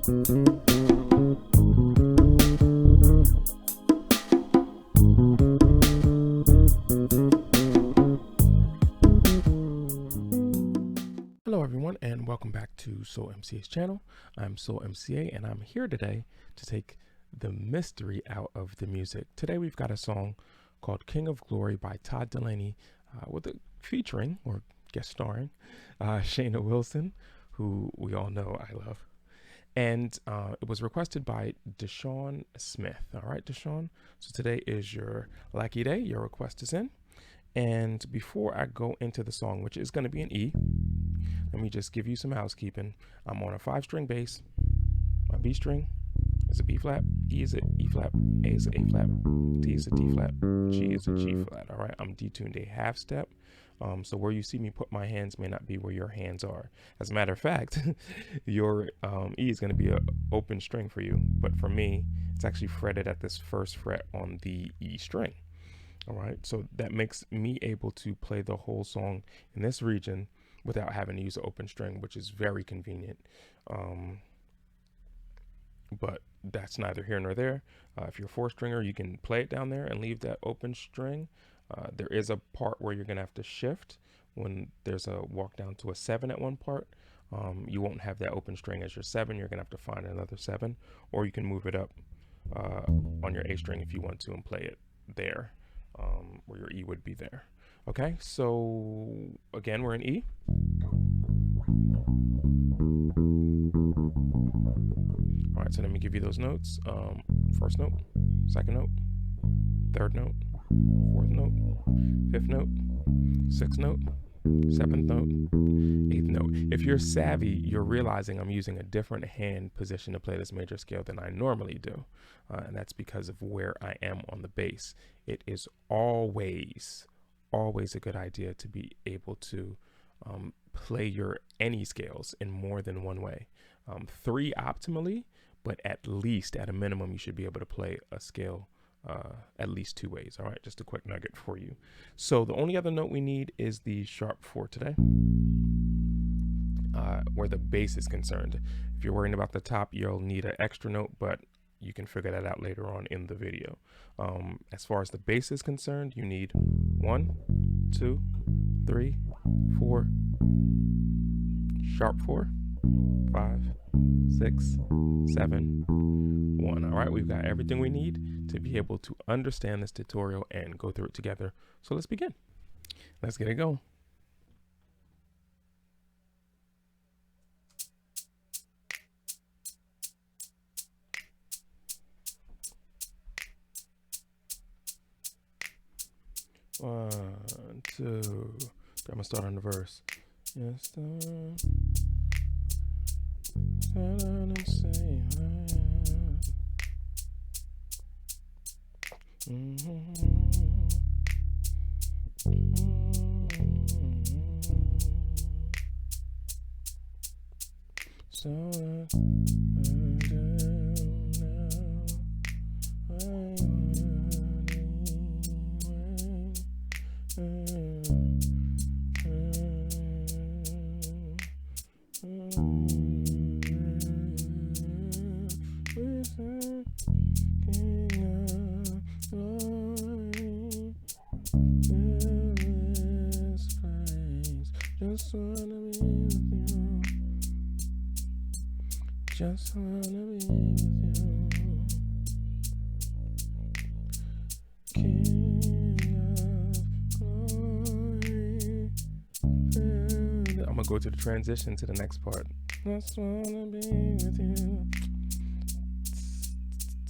Hello everyone and welcome back to Soul MCA's channel. I'm Soul MCA and I'm here today to take the mystery out of the music. Today we've got a song called King of Glory by Todd Dulaney with a featuring or guest starring Shana Wilson, who we all know I love. And it was requested by Deshaun Smith. All right, Deshaun. So today is your lucky day. Your request is in. And before I go into the song, which is going to be an E, let me just give you some housekeeping. I'm on a 5-string bass. My B string is a B flat, E is a E flat, A is a A flat, D is a D flat, G is a G flat. All right, I'm detuned a half step. So where you see me put my hands may not be where your hands are. As a matter of fact, your E is going to be an open string for you. But for me, it's actually fretted at this first fret on the E string. All right, so that makes me able to play the whole song in this region without having to use an open string, which is very convenient. But that's neither here nor there. If you're a 4-stringer, you can play it down there and leave that open string. There is a part where you're gonna have to shift when there's a walk down to a 7 at one part. You won't have that open string as your 7. You're gonna have to find another 7, or you can move it up on your A string if you want to and play it there, where your E would be there. Okay, so again, we're in E. All right, so let me give you those notes. First note, second note, third note, fourth note, fifth note, sixth note, seventh note, eighth note. If you're savvy, you're realizing I'm using a different hand position to play this major scale than I normally do. And that's because of where I am on the bass. It is always a good idea to be able to play your any scales in more than one way. 3 optimally, but at least at a minimum you should be able to play a scale at least 2 ways. All right, just a quick nugget for you. So the only other note we need is the sharp 4 today, where the bass is concerned. If you're worrying about the top, you'll need an extra note, but you can figure that out later on in the video. As far as the bass is concerned, you need 1, 2, 3, 4, sharp 4, 5, 6, 7, 1. All right, we've got everything we need to be able to understand this tutorial and go through it together. So let's begin. Let's get it going. One, two. I'm gonna start on the verse. Yes, and say so just wanna be with you. Just wanna be with you. King of glory. I'm gonna go to the transition to the next part. Just wanna be with you.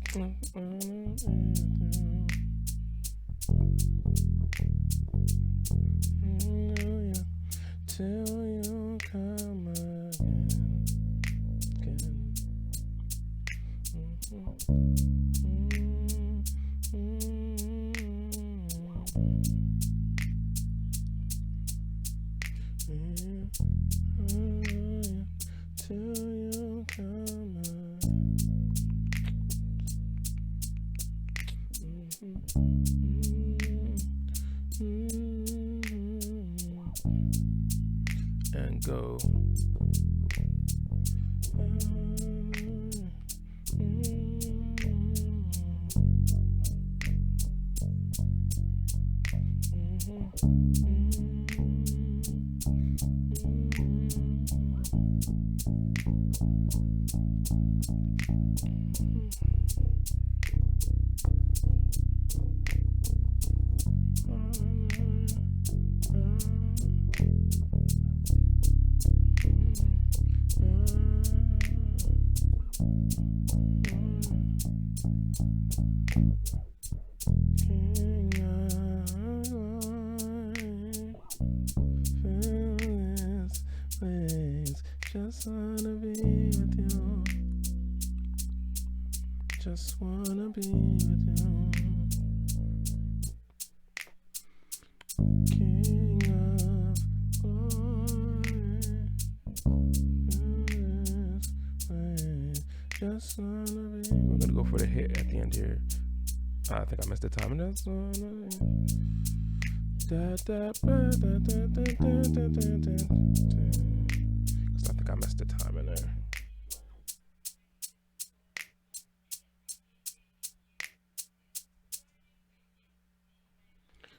Just wanna be with you. Till you come again. Till you come and go. Just wanna be with you. Just wanna be with you. King of glory. Just wanna be. We're gonna go for the hit at the end here. I think I missed the time. Just wanna be. Because I think I missed the time in there.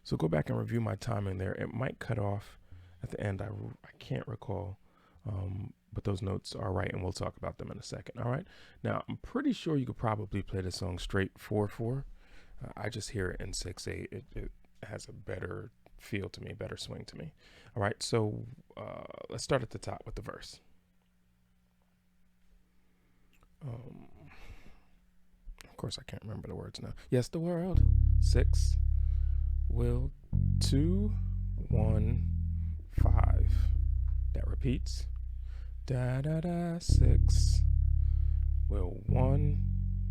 So go back and review my timing there. It might cut off at the end. I can't recall, but those notes are right, and we'll talk about them in a second. All right. Now, I'm pretty sure you could probably play the song straight 4/4. I just hear it in 6/8. It has a better feel to me, better swing to me. All right. So let's start at the top with the verse. Of course, I can't remember the words now. Yes, the world. 6 will 2 1 5. That repeats. Da da da 6 will 1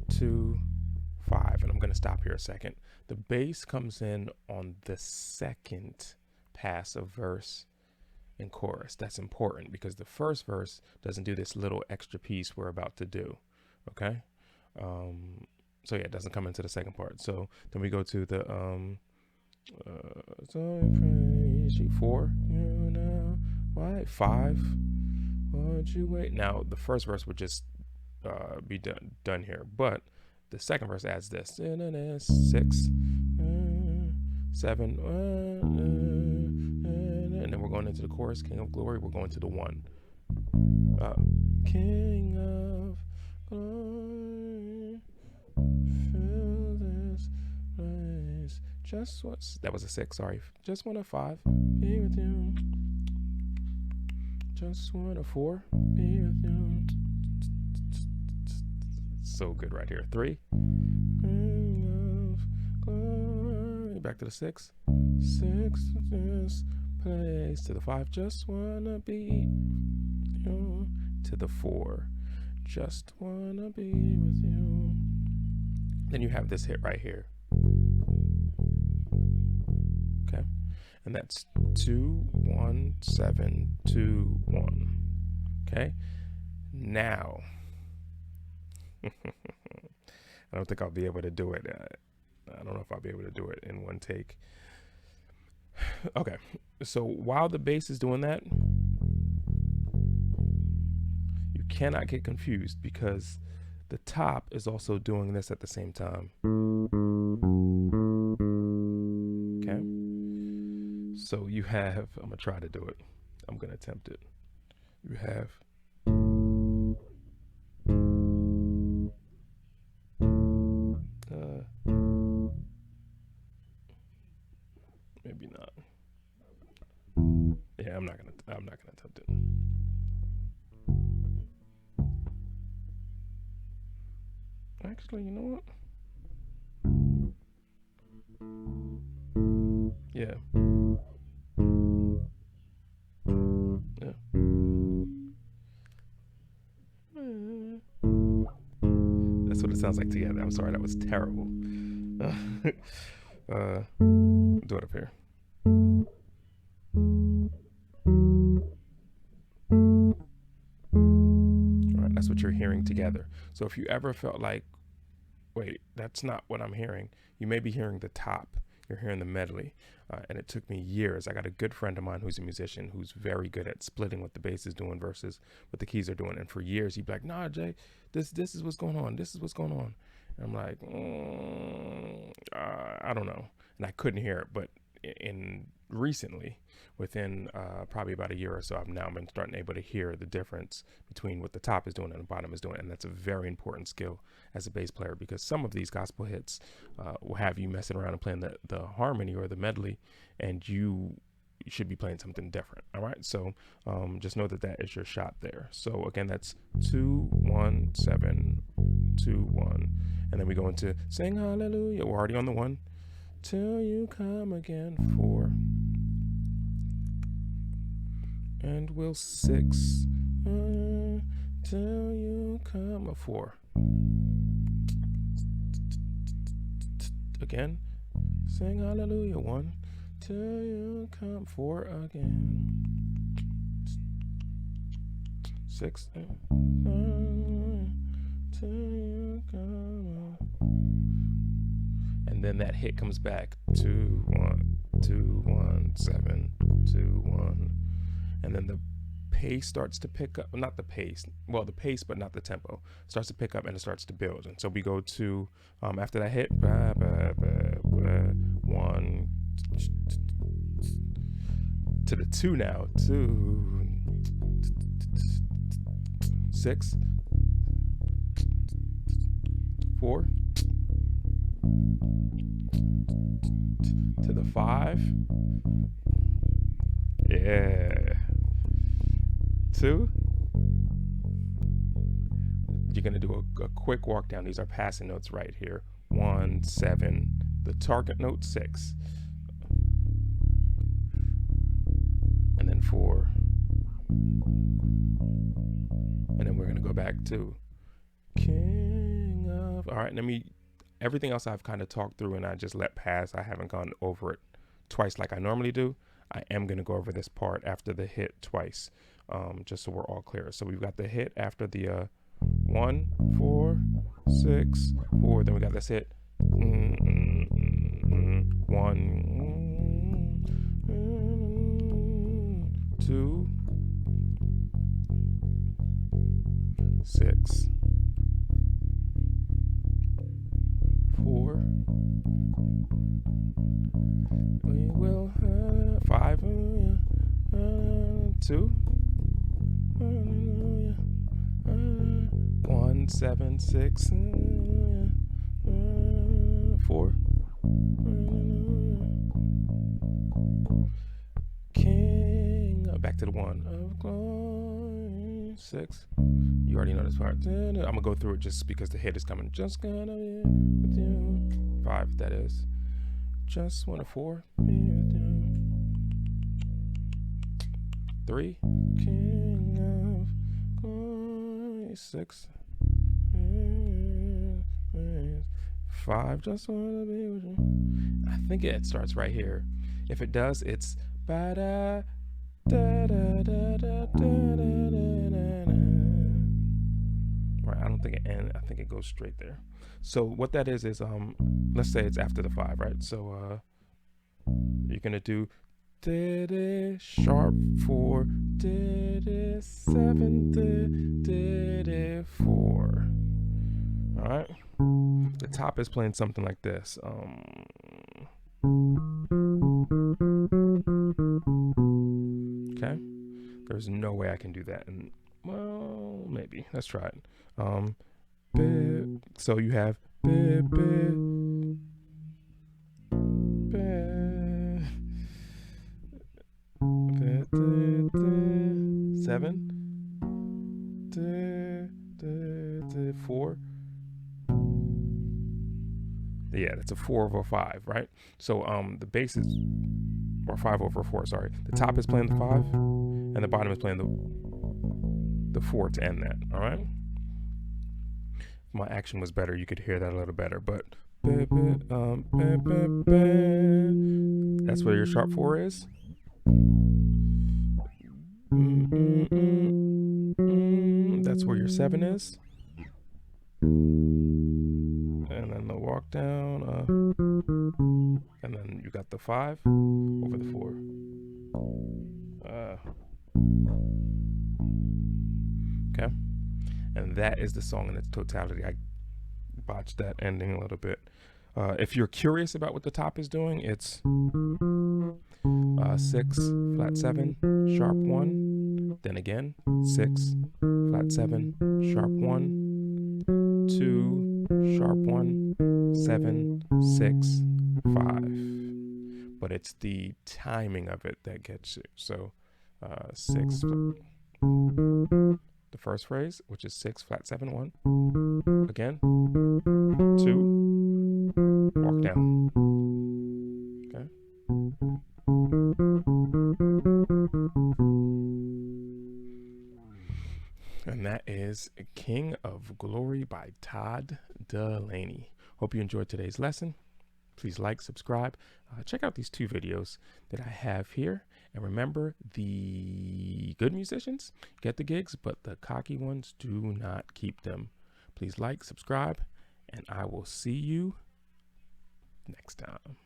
2 5. And I'm going to stop here a second. The bass comes in on the second pass of verse and chorus. That's important because the first verse doesn't do this little extra piece we're about to do. Okay. So yeah, it doesn't come into the second part. So then we go to the so I praise you 4, you know why 5, would you wait? Now the first verse would just be done here, but the second verse adds this 6 7 and then we're going into the chorus. King of glory, we're going to the 1. King of glory, fill this place. Just what? That was a 6. Sorry. Just want a 5. Be with you. Just want a 4. Be with you. So good right here. 3. King of glory. Back to the 6. 6. This place to the 5. Just wanna be you. To the 4. Just wanna be with you. Then you have this hit right here. Okay, and that's 2 1 7 2 1. Okay, now I don't think I'll be able to do it. I don't know if I'll be able to do it in one take. Okay, so while the bass is doing that, you cannot get confused because the top is also doing this at the same time. Okay. So you have, I'm going to try to do it. I'm going to attempt it. You have maybe not. Yeah, I'm not going to attempt it. Actually, you know what? Yeah. Yeah. That's what it sounds like together. I'm sorry, that was terrible. Do it up here. All right, that's what you're hearing together. So if you ever felt like, wait, that's not what I'm hearing, you may be hearing the top. You're hearing the medley. And it took me years. I got a good friend of mine who's a musician who's very good at splitting what the bass is doing versus what the keys are doing. And for years, he'd be like, nah, Jay, this is what's going on. This is what's going on. And I'm like, I don't know. And I couldn't hear it. But in recently, within probably about a year or so, I've now been starting able to hear the difference between what the top is doing and the bottom is doing. And that's a very important skill as a bass player, because some of these gospel hits will have you messing around and playing the harmony or the medley, and you should be playing something different. All right, so just know that that is your shot there. So again, that's 2 1 7 2 1, and then we go into sing hallelujah. We're already on the 1 till you come again, 4, and we'll 6 till you come, a 4. Again, sing hallelujah, 1 till you come, 4 again, 6 till you come, and then that hit comes back, 2 1 2 1 7 2 1, and then the pace starts to pick up. Not the pace, well, the pace, but not the tempo, starts to pick up and it starts to build. And so we go to after that hit, 1 to the 2 now, 2 6 4 to the 5, yeah, 2. You're gonna do a quick walk down. These are passing notes right here. 1 7, the target note 6, and then 4, and then we're gonna go back to King of. All right, everything else I've kind of talked through and I just let pass. I haven't gone over it twice like I normally do. I am going to go over this part after the hit twice, just so we're all clear. So we've got the hit after the 1 4 6 4. Then we got this hit 1 2 6 4. We will 5 2 1 7 6 4. King, back to the 1 of glory, 6. You already know this part. I'm gonna go through it just because the hit is coming. Just gonna be with you. 5, that is. Just want a 4. Be with you. 3. King of glory, 6. 5. Just wanna be with you. I think it starts right here. If it does, it's ba da da da da da da da. Right, I don't think it ends. I think it goes straight there. So what that is let's say it's after the 5, right? So you're gonna do did sharp 4, did 7, did 4. All right. The top is playing something like this. Okay. There's no way I can do that, and well, maybe. Let's try it. So you have 7 4. Yeah, that's a 4 over 5, right? So the bass is, or 5 over 4, sorry. The top is playing the 5, and the bottom is playing the 4 to end that, all right? If my action was better, you could hear that a little better, but that's where your sharp 4 is. That's where your 7 is. And then the walk down, and then you got the 5 over the 4. Okay, and that is the song in its totality. I botched that ending a little bit. If you're curious about what the top is doing, it's 6, flat 7, sharp 1, then again 6, flat 7, sharp 1, 2, sharp 1, 7, 6, 5. But it's the timing of it that gets you. So 6, the first phrase, which is 6, flat 7, 1, again, 2, walk down. Okay. And that is King of Glory by Todd Dulaney. Hope you enjoyed today's lesson. Please like, subscribe. Check out these 2 videos that I have here. And remember, the good musicians get the gigs, but the cocky ones do not keep them. Please like, subscribe, and I will see you next time.